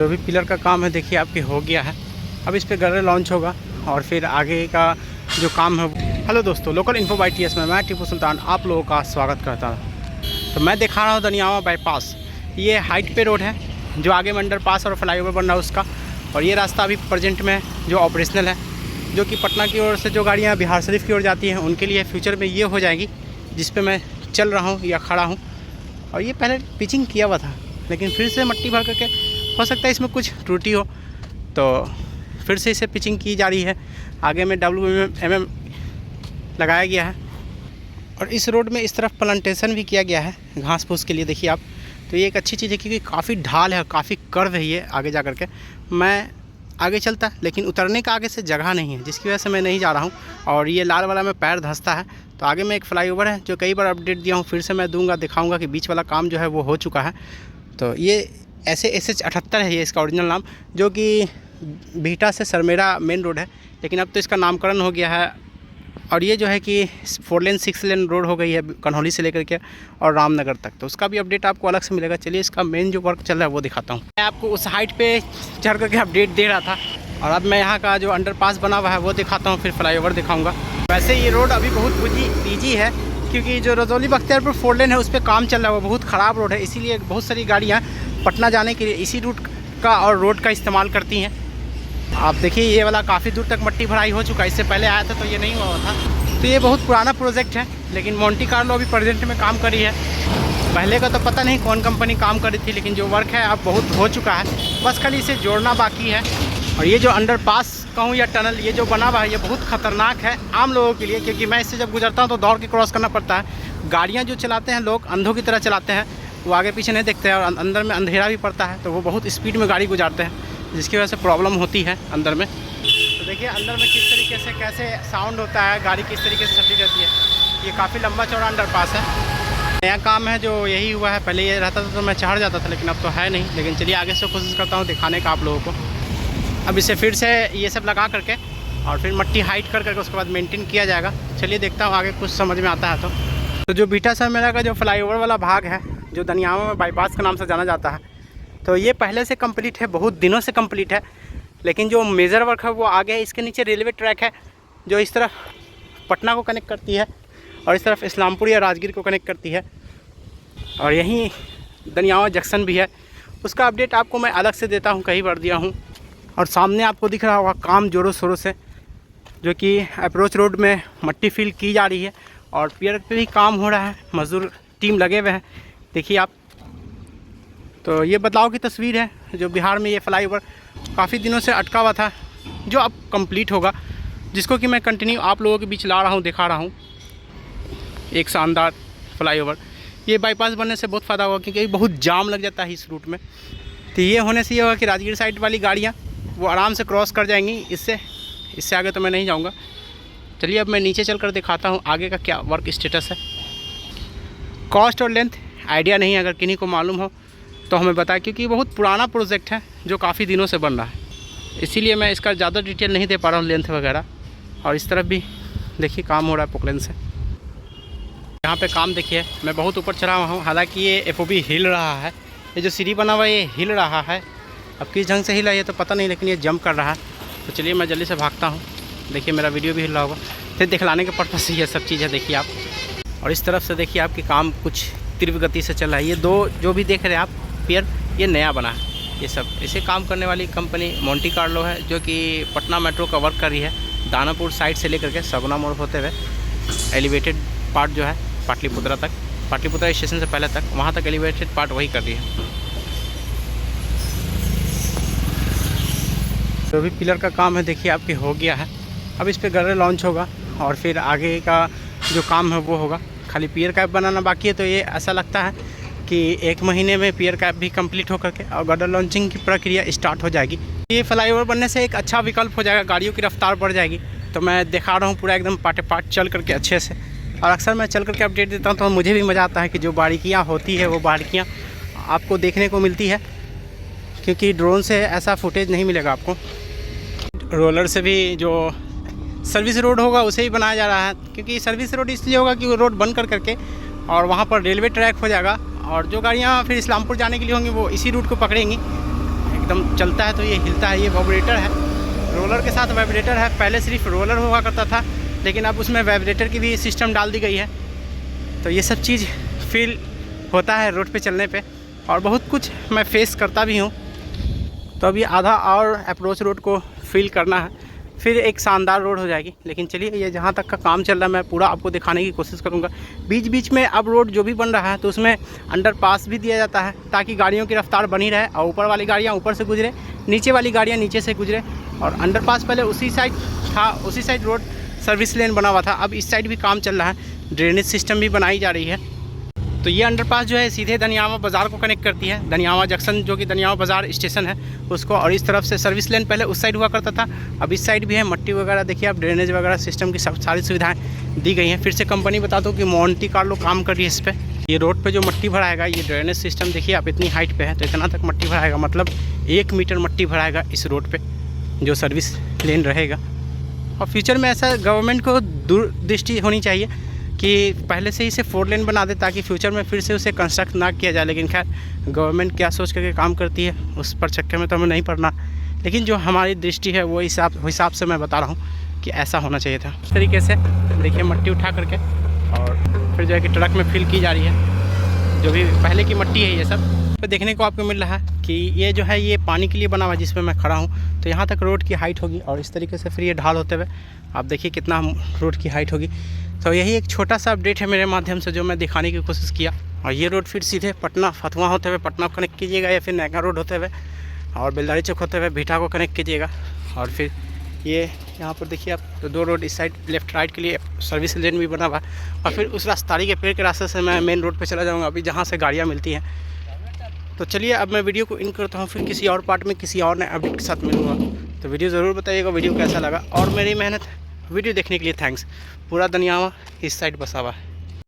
जो भी पिलर का काम है देखिए आपके हो गया है। अब इस पर गर्डर लॉन्च होगा और फिर आगे का जो काम है। हेलो दोस्तों, लोकल इन्फो बाई टीएस में मैं टीपू सुल्तान आप लोगों का स्वागत करता हूँ। तो मैं दिखा रहा हूँ दनियावा बाईपास। ये हाइट पे रोड है जो आगे में अंडरपास और फ्लाईओवर बन रहा है उसका। और ये रास्ता अभी प्रेजेंट में जो ऑपरेशनल है, जो कि पटना की ओर से जो गाड़ियाँ बिहार शरीफ की ओर जाती हैं उनके लिए फ्यूचर में ये हो जाएगी जिस पे मैं चल रहा हूँ या खड़ा हूँ। और ये पहले पिचिंग किया हुआ था लेकिन फिर से मट्टी भर करके, हो सकता है इसमें कुछ त्रुटि हो तो फिर से इसे पिचिंग की जा रही है। आगे में WMM लगाया गया है और इस रोड में इस तरफ प्लांटेशन भी किया गया है घास फूस के लिए। देखिए आप, तो ये एक अच्छी चीज़ है क्योंकि काफ़ी ढाल है, काफ़ी कर्व है ये आगे जा कर के। मैं आगे चलता लेकिन उतरने का आगे से जगह नहीं है जिसकी वजह से मैं नहीं जा रहा हूँ। और ये लाल वाला में पैर धंसता है। तो आगे में एक फ्लाईओवर है जो कई बार अपडेट दिया हूँ, फिर से मैं दूंगा, दिखाऊंगा कि बीच वाला काम जो है वो हो चुका है। तो ये ऐसे SH78 है ये इसका ओरिजिनल नाम, जो कि बीटा से सरमेरा मेन रोड है, लेकिन अब तो इसका नामकरण हो गया है। और ये जो है कि 4 लेन 6 लेन रोड हो गई है कन्हौली से लेकर के और रामनगर तक। तो उसका भी अपडेट आपको अलग से मिलेगा। चलिए इसका मेन जो वर्क चल रहा है वो दिखाता हूँ। मैं आपको उस हाइट पे चढ़ करके अपडेट दे रहा था और अब मैं यहाँ का जो अंडरपास बना हुआ है वो दिखाता हूँ, फिर फ्लाईओवर दिखाऊँगा। वैसे ये रोड अभी बहुत बिजी है क्योंकि जो रजौली बख्तियारपुर 4 लेन है उस पर काम चल रहा है, वो बहुत ख़राब रोड है। इसीलिए बहुत सारी गाड़ियाँ पटना जाने के लिए इसी रूट का और रोड का इस्तेमाल करती हैं। आप देखिए ये वाला काफ़ी दूर तक मट्टी भराई हो चुका है, इससे पहले आया था तो ये नहीं हुआ था। तो ये बहुत पुराना प्रोजेक्ट है लेकिन मोंटी कार्लो अभी प्रेजेंट में काम कर रही है। पहले का तो पता नहीं कौन कंपनी काम कर रही थी, लेकिन जो वर्क है अब बहुत हो चुका है, बस खाली इसे जोड़ना बाकी है। और ये जो अंडरपास कहूँ या टनल ये जो बना हुआ है ये बहुत ख़तरनाक है आम लोगों के लिए, क्योंकि मैं इससे जब गुजरता हूँ तो दौड़ के क्रॉस करना पड़ता है। गाड़ियाँ जो चलाते हैं लोग अंधों की तरह चलाते हैं, वो आगे पीछे नहीं देखते हैं और अंदर में अंधेरा भी पड़ता है, तो वो बहुत स्पीड में गाड़ी गुजारते हैं जिसकी वजह से प्रॉब्लम होती है अंदर में। तो देखिए अंदर में किस तरीके से कैसे साउंड होता है, गाड़ी किस तरीके से चलती रहती है। ये काफ़ी लंबा चौड़ा अंडरपास है, नया काम है जो यही हुआ है। पहले ये रहता था तो मैं चढ़ जाता था लेकिन अब तो है नहीं। लेकिन चलिए आगे से कोशिश करता हूँ दिखाने का आप लोगों को। अब इसे फिर से ये सब लगा करके और फिर मट्टी हाइट कर करके उसके बाद मेंटेन किया जाएगा। चलिए देखता हूँ आगे कुछ समझ में आता है। तो जो बीटा सरमेरा का जो फ्लाईओवर वाला भाग है जो दनियावा में बाईपास के नाम से जाना जाता है, तो ये पहले से कंप्लीट है, बहुत दिनों से कंप्लीट है। लेकिन जो मेजर वर्क है वो आगे है। इसके नीचे रेलवे ट्रैक है जो इस तरफ पटना को कनेक्ट करती है और इस तरफ इस्लामपुर या राजगीर को कनेक्ट करती है। और यहीं दनियावा जंक्शन भी है, उसका अपडेट आपको मैं अलग से देता हूँ, कई बार दिया हूँ। और सामने आपको दिख रहा होगा काम जोरों शोरों से, जो कि अप्रोच रोड में मट्टी फिल की जा रही है और पियर पे भी काम हो रहा है, मजदूर टीम लगे हुए हैं। देखिए आप, तो ये बदलाव की तस्वीर है जो बिहार में ये फ्लाईओवर काफ़ी दिनों से अटका हुआ था, जो अब कंप्लीट होगा, जिसको कि मैं कंटिन्यू आप लोगों के बीच ला रहा हूँ, दिखा रहा हूँ। एक शानदार फ्लाईओवर, ये बाईपास बनने से बहुत फ़ायदा होगा क्योंकि बहुत जाम लग जाता है इस रूट में। तो ये होने से ये होगा कि राजगीर साइड वाली गाड़ियाँ वो आराम से क्रॉस कर जाएंगी। इससे आगे तो मैं नहीं जाऊँगा। चलिए अब मैं नीचे चलकर दिखाता हूँ आगे का क्या वर्क स्टेटस है। कॉस्ट और लेंथ आइडिया नहीं, अगर किन्हीं को मालूम हो तो हमें बताएं, क्योंकि बहुत पुराना प्रोजेक्ट है जो काफ़ी दिनों से बन रहा है, इसीलिए मैं इसका ज़्यादा डिटेल नहीं दे पा रहा हूँ, लेंथ वगैरह। और इस तरफ भी देखिए काम हो रहा है पोकलेन से। यहाँ पे काम देखिए, मैं बहुत ऊपर चढ़ा हुआ हूँ, हालांकि ये FOB हिल रहा है। ये जो सीढ़ी बना हुआ है ये हिल रहा है, अब किस ढंग से हिला ये तो पता नहीं, लेकिन ये जंप कर रहा है। तो चलिए मैं जल्दी से भागता हूँ। देखिए मेरा वीडियो भी हिल रहा होगा, फिर दिखलाने के पर्पज़ से ये सब चीज़ है, देखिए आप। और इस तरफ से देखिए आपकी काम कुछ तीव्र गति से चल रहा है। ये दो जो भी देख रहे हैं आप पियर, ये नया बना है। ये सब इसे काम करने वाली कंपनी मोंटी कार्लो है, जो कि पटना मेट्रो का वर्क कर रही है। दानापुर साइड से लेकर के सगुना मोड़ होते हुए एलिवेटेड पार्ट जो है पाटलिपुत्रा तक, पाटलिपुत्रा स्टेशन से पहले तक, वहाँ तक एलिवेटेड पार्ट वही कर रही है। जो भी पिलर का काम है देखिए आपके हो गया है। अब इस पर गर्डर लॉन्च होगा और फिर आगे का जो काम है वो होगा। खाली पियर कैप बनाना बाकी है। तो ये ऐसा लगता है कि 1 महीने में पियर कैप भी कंप्लीट होकर के और गर्डर लॉन्चिंग की प्रक्रिया स्टार्ट हो जाएगी। ये फ्लाईओवर बनने से एक अच्छा विकल्प हो जाएगा, गाड़ियों की रफ्तार बढ़ जाएगी। तो मैं दिखा रहा हूँ पूरा एकदम पार्ट चल करके अच्छे से। और अक्सर मैं चल करके अपडेट देता हूँ तो मुझे भी मज़ा आता है कि जो बारीकियाँ होती है वो बारीकियाँ आपको देखने को मिलती है, क्योंकि ड्रोन से ऐसा फुटेज नहीं मिलेगा आपको। रोलर से भी जो सर्विस रोड होगा उसे ही बनाया जा रहा है, क्योंकि सर्विस रोड इसलिए होगा कि वो रोड बंद कर करके और वहाँ पर रेलवे ट्रैक हो जाएगा और जो गाड़ियाँ फिर इस्लामपुर जाने के लिए होंगी वो इसी रूट को पकड़ेंगी। एकदम चलता है तो ये हिलता है। ये वाइब्रेटर है, रोलर के साथ वाइब्रेटर है। पहले सिर्फ रोलर हुआ करता था, लेकिन अब उसमें वाइब्रेटर की भी सिस्टम डाल दी गई है। तो ये सब चीज़ फील होता है रोड पे चलने पे, और बहुत कुछ मैं फेस करता भी हूँ। तो अभी आधा और अप्रोच रोड को फील करना है, फिर एक शानदार रोड हो जाएगी। लेकिन चलिए, ये जहाँ तक का काम चल रहा है मैं पूरा आपको दिखाने की कोशिश करूँगा। बीच बीच में अब रोड जो भी बन रहा है तो उसमें अंडरपास भी दिया जाता है, ताकि गाड़ियों की रफ्तार बनी रहे और ऊपर वाली गाड़ियाँ ऊपर से गुजरे, नीचे वाली गाड़ियाँ नीचे से गुजरे। और अंडरपास पहले उसी साइड था, उसी साइड रोड सर्विस लेन बना हुआ था, अब इस साइड भी काम चल रहा है, ड्रेनेज सिस्टम भी बनाई जा रही है। तो ये अंडरपास जो है सीधे दनियावा बाज़ार को कनेक्ट करती है, दनियावा जंक्शन जो कि दनियावा बाज़ार स्टेशन है उसको। और इस तरफ से सर्विस लेन पहले उस साइड हुआ करता था, अब इस साइड भी है। मट्टी वगैरह देखिए आप, ड्रेनेज वगैरह सिस्टम की सब सारी सुविधाएं दी गई हैं। फिर से कंपनी बता दो कि मोंटी कार्लो काम कर रही है इस पर। ये रोड पे जो मट्टी भराएगा, ये ड्रेनेज सिस्टम देखिए आप, इतनी हाइट पे है तो इतना तक मट्टी भराएगा, मतलब 1 मीटर मट्टी भराएगा इस रोड पे जो सर्विस लेन रहेगा। और फ्यूचर में ऐसा गवर्नमेंट को दूरदृष्टि होनी चाहिए कि पहले से ही इसे 4 लेन बना दे, ताकि फ्यूचर में फिर से उसे कंस्ट्रक्ट ना किया जाए। लेकिन खैर, गवर्नमेंट क्या सोच करके काम करती है उस पर चक्कर में तो हमें नहीं पड़ना, लेकिन जो हमारी दृष्टि है वो हिसाब से मैं बता रहा हूँ कि ऐसा होना चाहिए था। इस तरीके से देखिए मट्टी उठा करके और फिर जो है कि ट्रक में फिल की जा रही है, जो भी पहले की मट्टी है। ये सब तो देखने को आपको मिल रहा है कि ये जो है ये पानी के लिए बना हुआ है जिसमें मैं खड़ा हूँ। तो यहाँ तक रोड की हाइट होगी और इस तरीके से फिर ये ढाल होते हुए आप देखिए कितना रोड की हाइट होगी। तो यही एक छोटा सा अपडेट है मेरे माध्यम से जो मैं दिखाने की कोशिश किया। और ये रोड फिर सीधे पटना फतुहा होते हुए पटना को कनेक्ट कीजिएगा, या फिर नैगा रोड होते हुए और बेलदारी चौक होते हुए भीटा को कनेक्ट कीजिएगा। और फिर ये यहाँ पर देखिए आप, तो 2 रोड इस साइड लेफ्ट राइट के लिए सर्विस लेन भी बना हुआ है। और फिर उस रास्तारी के पेड़ के रास्ते से मैं मेन रोड पर चला जाऊँगा अभी, जहाँ से गाड़ियाँ मिलती हैं। तो चलिए अब मैं वीडियो को इन करता हूँ, फिर किसी और पार्ट में किसी और नए अपडेट के साथ मिलूँगा। तो वीडियो ज़रूर बताइएगा वीडियो कैसा लगा, और मेरी मेहनत वीडियो देखने के लिए थैंक्स। पूरा दनियावा इस साइड बसा हुआ है।